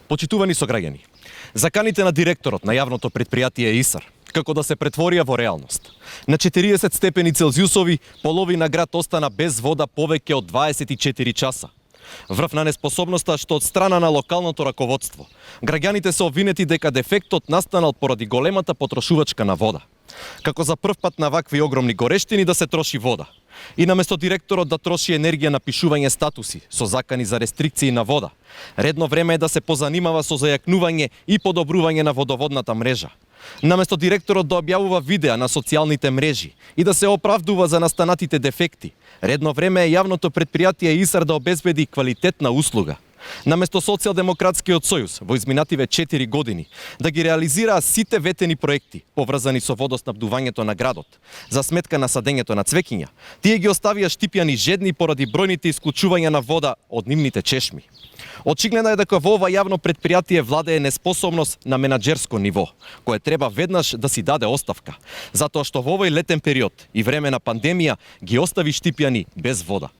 Почитувани сограѓани, заканите на директорот на јавното предпријатие ИСАР како да се претворија во реалност. На 40 степени Целзиусови половина град остана без вода повеќе од 24 часа. Врв на неспособноста што од страна на локалното раководство. Граѓаните се обвинети дека дефектот настанал поради големата потрошувачка на вода. Како за прв пат на вакви огромни горештини да се троши вода. И наместо директорот да троши енергија на пишување статуси со закани за рестрикции на вода, редно време е да се позанимава со зајакнување и подобрување на водоводната мрежа. Наместо директорот да објавува видеа на социјалните мрежи и да се оправдува за настанатите дефекти, редно време е јавното предпријатие ИСАР да обезбеди квалитетна услуга. Наместо Социјалдемократскиот сојуз во изминативе 4 години да ги реализираа сите ветени проекти поврзани со водоснабдувањето на градот, за сметка на садењето на цвеќиња, тие ги оставија Штипјани жедни поради бројните исклучувања на вода од нивните чешми. Очигледно е дека во ова јавно предпријатие владее неспособност на менаџерско ниво, кое треба веднаш да си даде оставка, затоа што во овој летен период и време на пандемија ги остави Штипјани без вода.